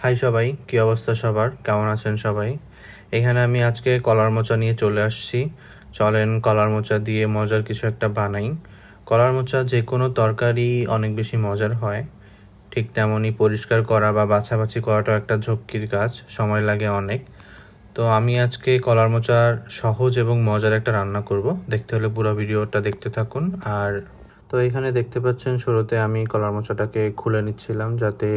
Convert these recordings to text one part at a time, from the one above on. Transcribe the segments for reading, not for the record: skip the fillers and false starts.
High সবাই, কী অবস্থা সবার? কেমন আছেন সবাই? এখানে আমি আজকে কলার মোচা নিয়ে চলে আসছি। চলেন কলার মোচা দিয়ে মজার কিছু একটা বানাই। কলার মোচা যে কোনো তরকারি অনেক বেশি মজার হয়, ঠিক তেমনই পরিষ্কার করা বা বাছাবাছি করাটাও একটা ঝক্কির কাজ, সময় লাগে অনেক। তো আমি আজকে কলার মোচার সহজ এবং মজার একটা রান্না করব। দেখতে হলে পুরো ভিডিওটা দেখতে থাকুন। আর তো এখানে দেখতে পাচ্ছেন শুরুতে আমি কলার মোচাটাকে খুলে নিচ্ছিলাম যাতে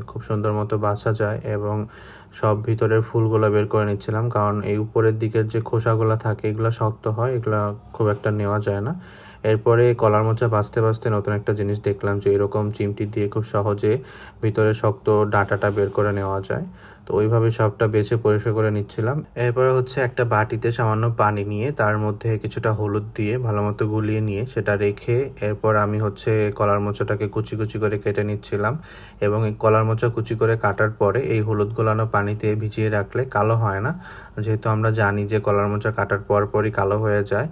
খুব সুন্দর মতো বাছা যায়, এবং সব ভিতরের ফুলগুলো বের করে নিচ্ছিলাম, কারণ এই উপরের দিকের যে খোসাগুলো থাকে এগুলো শক্ত হয়, এগুলো খুব একটা নেওয়া যায় না। এরপরে কলার মোচা বাছতে বাছতে নতুন একটা জিনিস দেখলাম যে এরকম চিমটি দিয়ে খুব সহজে ভিতরে শক্ত ডাঁটাটা বের করে নেওয়া যায়। তো ওইভাবে সবটা বেছে পরিষ্কার করে নিচ্ছিলাম। এরপরে হচ্ছে একটা বাটিতে সামান্য পানি নিয়ে তার মধ্যে কিছুটা হলুদ দিয়ে ভালো মতো গুলিয়ে নিয়ে সেটা রেখে এরপর আমি হচ্ছে কলার মোচাটাকে কুচি কুচি করে কেটে নিচ্ছিলাম। এবং এই কলার মোচা কুচি করে কাটার পরে এই হলুদ গোলানো পানিতে ভিজিয়ে রাখলে কালো হয় না, যেহেতু আমরা জানি যে কলার মোচা কাটার পরই কালো হয়ে যায়।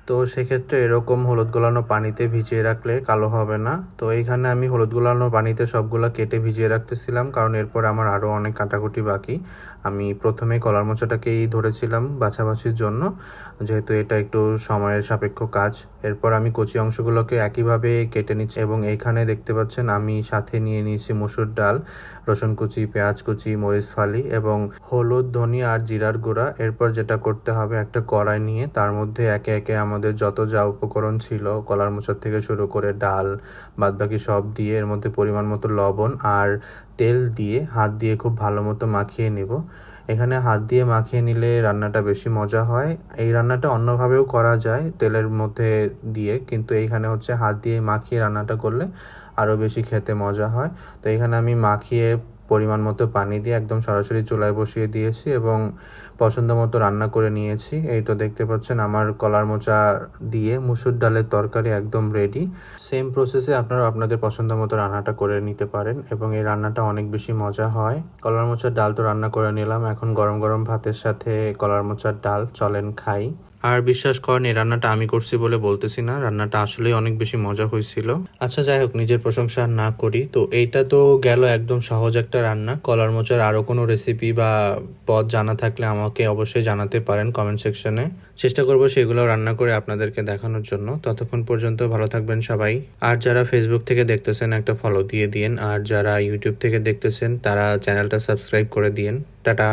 তো সেক্ষেত্রে এরকম হলুদ গোলানো পানিতে ভিজিয়ে রাখলে কালো হবে না। তো এইখানে আমি হলুদ গোলানো পানিতে সবগুলা কেটে ভিজিয়ে রাখতেছিলাম, কারণ এরপর আমার আরও অনেক কাটাকুটি বাকি। আমি প্রথমে কলার মোচাটাকেই ধরেছিলাম বাছাবাছির জন্য, যেহেতু এটা একটু সময়ের সাপেক্ষ কাজ। এরপর আমি কচি অংশগুলোকে একইভাবে কেটে নিচ্ছি, এবং এইখানে দেখতে পাচ্ছেন আমি সাথে নিয়ে নিয়েছি মসুর ডাল, রসুন কুচি, পেঁয়াজ কুচি, মরিচ ফালি এবং হলুদ, ধনিয়া আর জিরার গুঁড়া। এরপর যেটা করতে হবে, একটা কড়াই নিয়ে তার মধ্যে একে একে আমাদের যত যা উপকরণ ছিল, কলার মোচার থেকে শুরু করে ডাল বাদবাকি সব দিয়ে এর মধ্যে পরিমাণ মতো লবণ আর তেল দিয়ে হাত দিয়ে খুব ভালো মতো মাখিয়ে নেব। এখানে হাত দিয়ে মাখিয়ে নিলে রান্নাটা বেশি মজা হয়। এই রান্নাটা অন্যভাবেও করা যায় তেলের মধ্যে দিয়ে, কিন্তু এইখানে হচ্ছে হাত দিয়ে মাখিয়ে রান্নাটা করলে আরও বেশি খেতে মজা হয়। তো এখানে আমি মাখিয়ে পরিমাণ মতো পানি দিয়ে একদম সরাসরি চুলায় বসিয়ে দিয়েছি এবং পছন্দ মতো রান্না করে নিয়েছি। এই তো দেখতে পাচ্ছেন আমার কলার মোচা দিয়ে মুসুর ডালের তরকারি একদম রেডি। সেম প্রসেসে আপনারা আপনাদের পছন্দ মতো রান্নাটা করে নিতে পারেন, এবং এই রান্নাটা অনেক বেশি মজা হয়। কলার মোচার ডাল তো রান্না করে নিলাম, এখন গরম গরম ভাতের সাথে কলার মোচার ডাল, চলেন খাই। আর বিশ্বাস করেন এই রান্নাটা আমি করছি বলে বলতেছি না, রান্নাটা আসলেই অনেক বেশি মজা হয়েছিল। আচ্ছা যাই হোক, নিজের প্রশংসা আর না করি। তো এইটা তো গেল একদম সহজ একটা রান্না। কলার মোচার আরও কোনো রেসিপি বা পদ জানা থাকলে আমাকে অবশ্যই জানাতে পারেন কমেন্ট সেকশনে। চেষ্টা করবো সেগুলো রান্না করে আপনাদেরকে দেখানোর জন্য। ততক্ষণ পর্যন্ত ভালো থাকবেন সবাই। আর যারা ফেসবুক থেকে দেখতেছেন একটা ফলো দিয়ে দিন, আর যারা ইউটিউব থেকে দেখতেছেন তারা চ্যানেলটা সাবস্ক্রাইব করে দিন। টাটা।